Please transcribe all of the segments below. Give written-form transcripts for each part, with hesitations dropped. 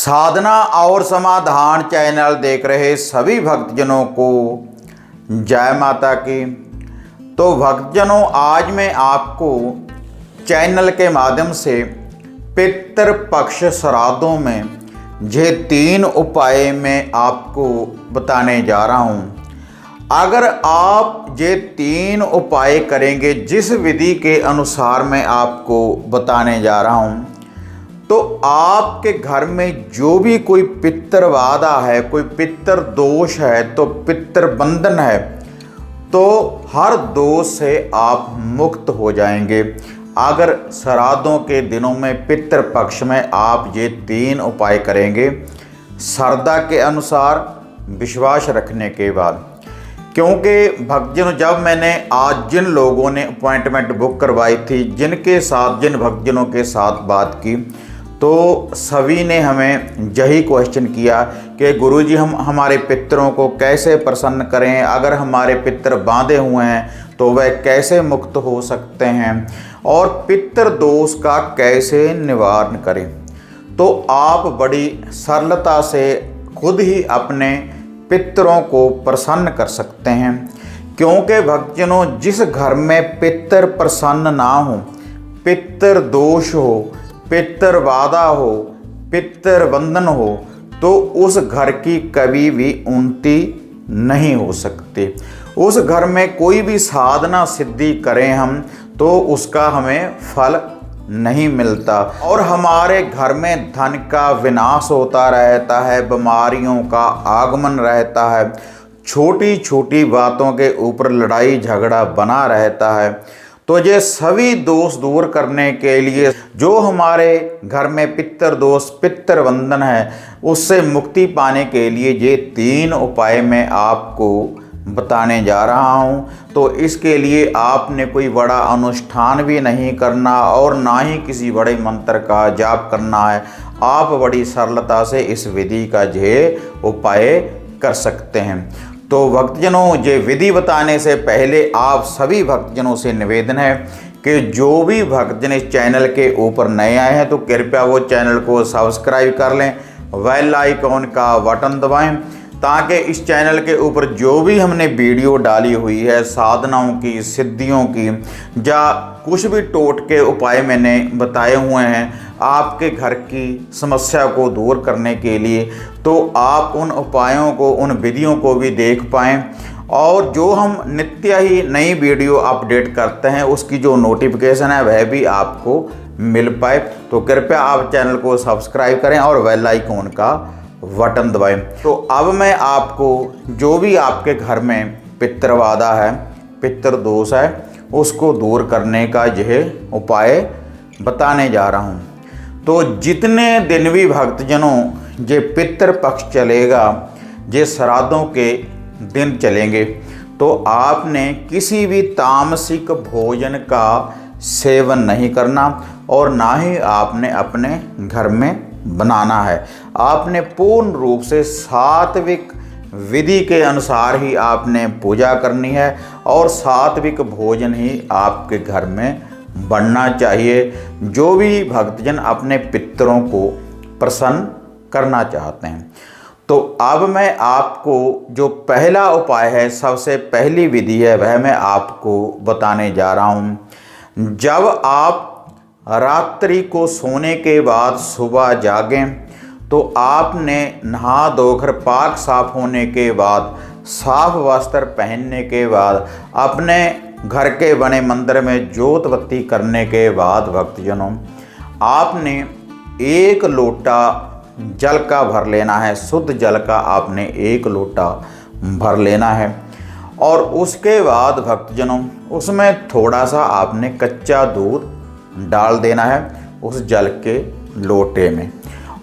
साधना और समाधान चैनल देख रहे सभी भक्तजनों को जय माता की। तो भक्तजनों, आज मैं आपको चैनल के माध्यम से पितृपक्ष श्राद्धों में ये 3 उपाय मैं आपको बताने जा रहा हूँ। अगर आप ये 3 उपाय करेंगे जिस विधि के अनुसार मैं आपको बताने जा रहा हूँ, तो आपके घर में जो भी कोई पितृबाधा है, कोई पितृ दोष है, तो पितृबंधन है, तो हर दोष से आप मुक्त हो जाएंगे। अगर श्राद्धों के दिनों में पितृपक्ष में आप ये 3 उपाय करेंगे श्रद्धा के अनुसार, विश्वास रखने के बाद। क्योंकि भक्तजनों, जब मैंने आज जिन लोगों ने अपॉइंटमेंट बुक करवाई थी, जिन भक्तजनों के साथ बात की, तो सभी ने हमें यही क्वेश्चन किया कि गुरुजी, हम हमारे पितरों को कैसे प्रसन्न करें, अगर हमारे पितर बांधे हुए हैं तो वह कैसे मुक्त हो सकते हैं, और पितृ दोष का कैसे निवारण करें। तो आप बड़ी सरलता से खुद ही अपने पितरों को प्रसन्न कर सकते हैं। क्योंकि भक्तजनों, जिस घर में पितर प्रसन्न ना हो, पितृ दोष हो, पितृबाधा हो, पितृबंधन हो, तो उस घर की कभी भी उन्नति नहीं हो सकती। उस घर में कोई भी साधना सिद्धि करें हम, तो उसका हमें फल नहीं मिलता, और हमारे घर में धन का विनाश होता रहता है, बीमारियों का आगमन रहता है, छोटी छोटी बातों के ऊपर लड़ाई झगड़ा बना रहता है। तो ये सभी दोष दूर करने के लिए, जो हमारे घर में पितृ दोष, पितृबंधन है, उससे मुक्ति पाने के लिए ये 3 उपाय मैं आपको बताने जा रहा हूँ। तो इसके लिए आपने कोई बड़ा अनुष्ठान भी नहीं करना, और ना ही किसी बड़े मंत्र का जाप करना है। आप बड़ी सरलता से इस विधि का ये उपाय कर सकते हैं। तो भक्तजनों, ये विधि बताने से पहले आप सभी भक्तजनों से निवेदन है कि जो भी भक्तजन इस चैनल के ऊपर नए आए हैं, तो कृपया वो चैनल को सब्सक्राइब कर लें, बेल आइकॉन का बटन दबाएं, ताकि इस चैनल के ऊपर जो भी हमने वीडियो डाली हुई है साधनाओं की, सिद्धियों की, या कुछ भी टोटके उपाय मैंने बताए हुए हैं आपके घर की समस्या को दूर करने के लिए, तो आप उन उपायों को, उन विधियों को भी देख पाएँ, और जो हम नित्य ही नई वीडियो अपडेट करते हैं उसकी जो नोटिफिकेशन है वह भी आपको मिल पाए। तो कृपया आप चैनल को सब्सक्राइब करें और बेल आइकॉन का बटन दबाएं। तो अब मैं आपको जो भी आपके घर में पितृबाधा है, पितृ दोष है, उसको दूर करने का यह उपाय बताने जा रहा हूँ। तो जितने दिन भी भक्तजनों ये पितृपक्ष चलेगा, ये श्राद्धों के दिन चलेंगे, तो आपने किसी भी तामसिक भोजन का सेवन नहीं करना, और ना ही आपने अपने घर में बनाना है। आपने पूर्ण रूप से सात्विक विधि के अनुसार ही आपने पूजा करनी है, और सात्विक भोजन ही आपके घर में बनना चाहिए। जो भी भक्तजन अपने पितरों को प्रसन्न करना चाहते हैं। तो अब मैं आपको जो पहला उपाय है, सबसे पहली विधि है, वह मैं आपको बताने जा रहा हूँ। जब आप रात्रि को सोने के बाद सुबह जागें, तो आपने नहा धोकर पाक साफ होने के बाद, साफ वस्त्र पहनने के बाद, अपने घर के बने मंदिर में जोत बत्ती करने के बाद भक्तजनों, आपने 1 लोटा जल का भर लेना है, शुद्ध जल का आपने 1 लोटा भर लेना है। और उसके बाद भक्तजनों, उसमें थोड़ा सा आपने कच्चा दूध डाल देना है उस जल के लोटे में।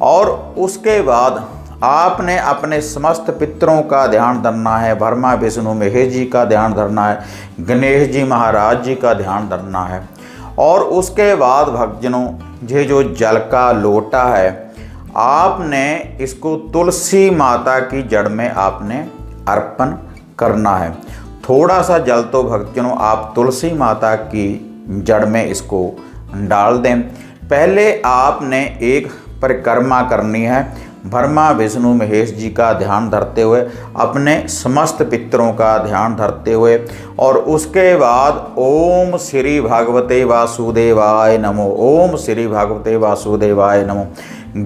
और उसके बाद आपने अपने समस्त पितरों का ध्यान धरना है, ब्रह्मा विष्णु महेश जी का ध्यान धरना है, गणेश जी महाराज जी का ध्यान धरना है। और उसके बाद भक्तजनों, ये जो जल का लोटा है, आपने इसको तुलसी माता की जड़ में आपने अर्पण करना है। थोड़ा सा जल तो भक्तजनों आप तुलसी माता की जड़ में इसको डाल दें। पहले आपने एक परिक्रमा करनी है। ब्रह्मा विष्णु महेश जी का ध्यान धरते हुए, अपने समस्त पितरों का ध्यान धरते हुए, और उसके बाद ओम श्री भगवते वासुदेवाय नमो, ओम श्री भगवते वासुदेवाय नमो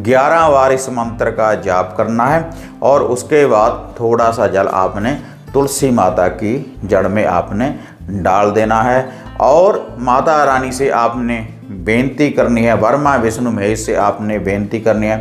11 बार इस मंत्र का जाप करना है। और उसके बाद थोड़ा सा जल आपने तुलसी माता की जड़ में आपने डाल देना है और माता रानी से आपने बेनती करनी है, ब्रह्मा विष्णु महेश से आपने बेनती करनी है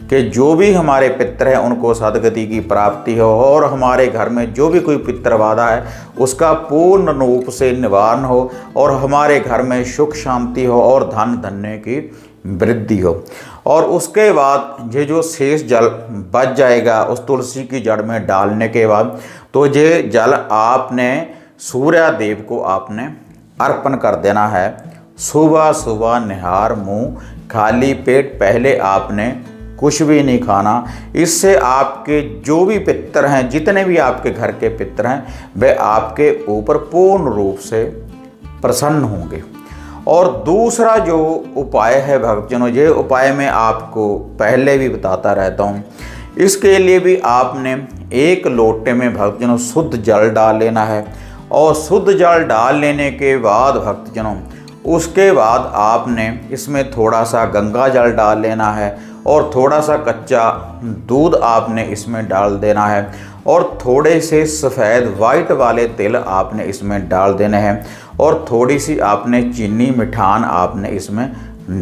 कि जो भी हमारे पितर हैं उनको सदगति की प्राप्ति हो, और हमारे घर में जो भी कोई पितर बाधा है उसका पूर्ण रूप से निवारण हो, और हमारे घर में सुख शांति हो और धन धन्य की वृद्धि हो। और उसके बाद ये जो शेष जल बच जाएगा उस तुलसी की जड़ में डालने के बाद, तो ये जल आपने सूर्य देव को आपने अर्पण कर देना है। सुबह सुबह निहार मुंह खाली पेट, पहले आपने कुछ भी नहीं खाना। इससे आपके जो भी पितर हैं, जितने भी आपके घर के पितर हैं, वे आपके ऊपर पूर्ण रूप से प्रसन्न होंगे। और दूसरा जो उपाय है भक्तजनों, ये उपाय मैं आपको पहले भी बताता रहता हूँ। इसके लिए भी आपने एक लोटे में भक्तजनों शुद्ध जल डाल लेना है, और शुद्ध जल डाल लेने के बाद भक्तजनों उसके बाद आपने इसमें थोड़ा सा गंगा जल डाल लेना है, और थोड़ा सा कच्चा दूध आपने इसमें डाल देना है, और थोड़े से सफ़ेद वाइट वाले तिल आपने इसमें डाल देने हैं, और थोड़ी सी आपने चीनी मिठान आपने इसमें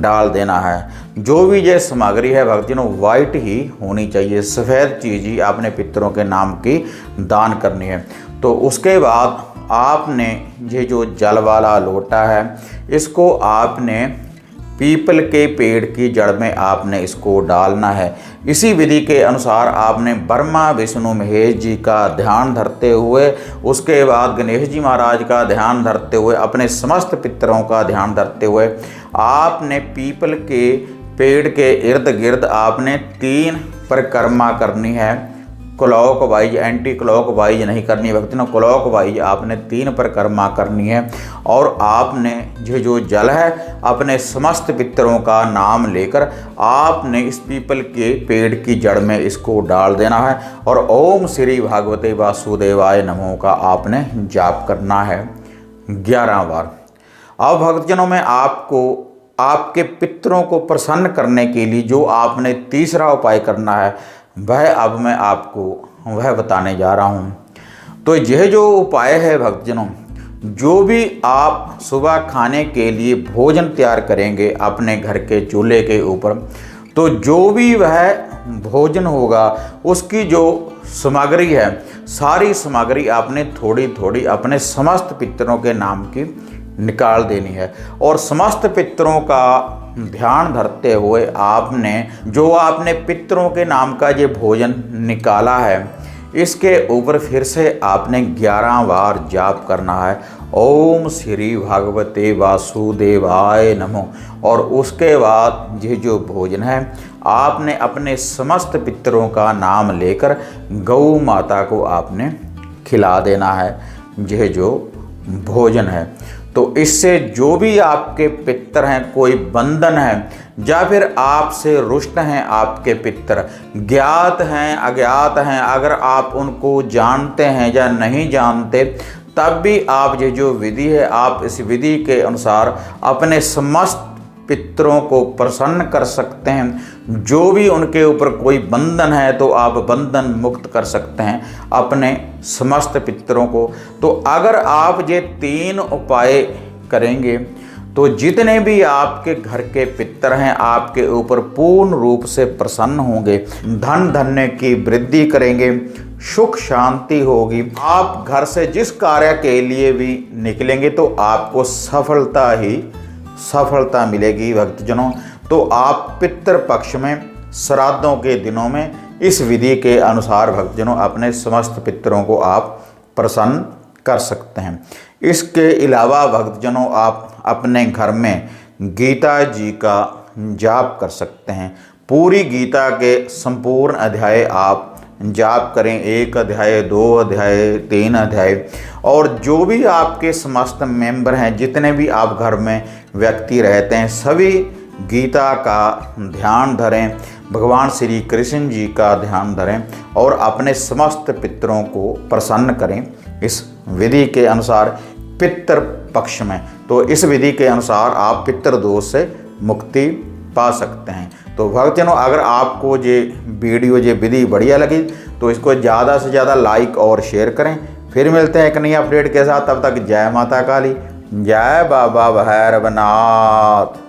डाल देना है। जो भी ये सामग्री है भक्तजनों वाइट ही होनी चाहिए, सफ़ेद चीज़ ही आपने पितरों के नाम की दान करनी है। तो उसके बाद आपने ये जो जल वाला लोटा है इसको आपने पीपल के पेड़ की जड़ में आपने इसको डालना है। इसी विधि के अनुसार आपने ब्रह्मा विष्णु महेश जी का ध्यान धरते हुए, उसके बाद गणेश जी महाराज का ध्यान धरते हुए, अपने समस्त पितरों का ध्यान धरते हुए आपने पीपल के पेड़ के इर्द गिर्द आपने 3 परिक्रमा करनी है। Clock wise, anti clock wise नहीं करनी भक्तों, क्लॉक वाइज आपने 3 परिक्रमा करनी है। और आपने ये जो जल है अपने समस्त पितरों का नाम लेकर आपने इस पीपल के पेड़ की जड़ में इसको डाल देना है, और ओम श्री भगवते वासुदेवाय नमो का आपने जाप करना है 11 बार। अब भक्तजनों में आपको आपके पितरों को प्रसन्न करने के लिए जो आपने तीसरा उपाय करना है वह अब मैं आपको वह बताने जा रहा हूँ। तो यह जो उपाय है भक्तजनों, जो भी आप सुबह खाने के लिए भोजन तैयार करेंगे अपने घर के चूल्हे के ऊपर, तो जो भी वह भोजन होगा उसकी जो सामग्री है, सारी सामग्री आपने थोड़ी थोड़ी अपने समस्त पितरों के नाम की निकाल देनी है। और समस्त पितरों का ध्यान धरते हुए आपने जो आपने पितरों के नाम का ये भोजन निकाला है इसके ऊपर फिर से आपने 11 बार जाप करना है, ओम श्री भगवते वासुदेवाय नमो। और उसके बाद ये जो भोजन है आपने अपने समस्त पितरों का नाम लेकर गौ माता को आपने खिला देना है यह जो भोजन है। तो इससे जो भी आपके पितर हैं, कोई बंधन है या फिर आपसे रुष्ट हैं आपके पितर, ज्ञात हैं अज्ञात हैं, अगर आप उनको जानते हैं या नहीं जानते, तब भी आप ये जो विधि है आप इस विधि के अनुसार अपने समस्त पितरों को प्रसन्न कर सकते हैं। जो भी उनके ऊपर कोई बंधन है तो आप बंधन मुक्त कर सकते हैं अपने समस्त पितरों को। तो अगर आप ये 3 उपाय करेंगे तो जितने भी आपके घर के पितर हैं आपके ऊपर पूर्ण रूप से प्रसन्न होंगे, धन धन्य की वृद्धि करेंगे, सुख शांति होगी। आप घर से जिस कार्य के लिए भी निकलेंगे तो आपको सफलता मिलेगी भक्तजनों। तो आप पितृ पक्ष में श्राद्धों के दिनों में इस विधि के अनुसार भक्तजनों अपने समस्त पितरों को आप प्रसन्न कर सकते हैं। इसके अलावा भक्तजनों आप अपने घर में गीता जी का जाप कर सकते हैं। पूरी गीता के संपूर्ण अध्याय आप जाप करें, 1 अध्याय 2 अध्याय 3 अध्याय। और जो भी आपके समस्त मेंबर हैं, जितने भी आप घर में व्यक्ति रहते हैं, सभी गीता का ध्यान धरें, भगवान श्री कृष्ण जी का ध्यान धरें और अपने समस्त पितरों को प्रसन्न करें इस विधि के अनुसार पितृ पक्ष में। तो इस विधि के अनुसार आप पितृ दोष से मुक्ति पा सकते हैं। तो भक्तजनों, अगर आपको ये वीडियो ये विधि बढ़िया लगी तो इसको ज़्यादा से ज़्यादा लाइक और शेयर करें। फिर मिलते हैं एक नई अपडेट के साथ, तब तक जय माता काली, जय बाबा भैरवनाथ।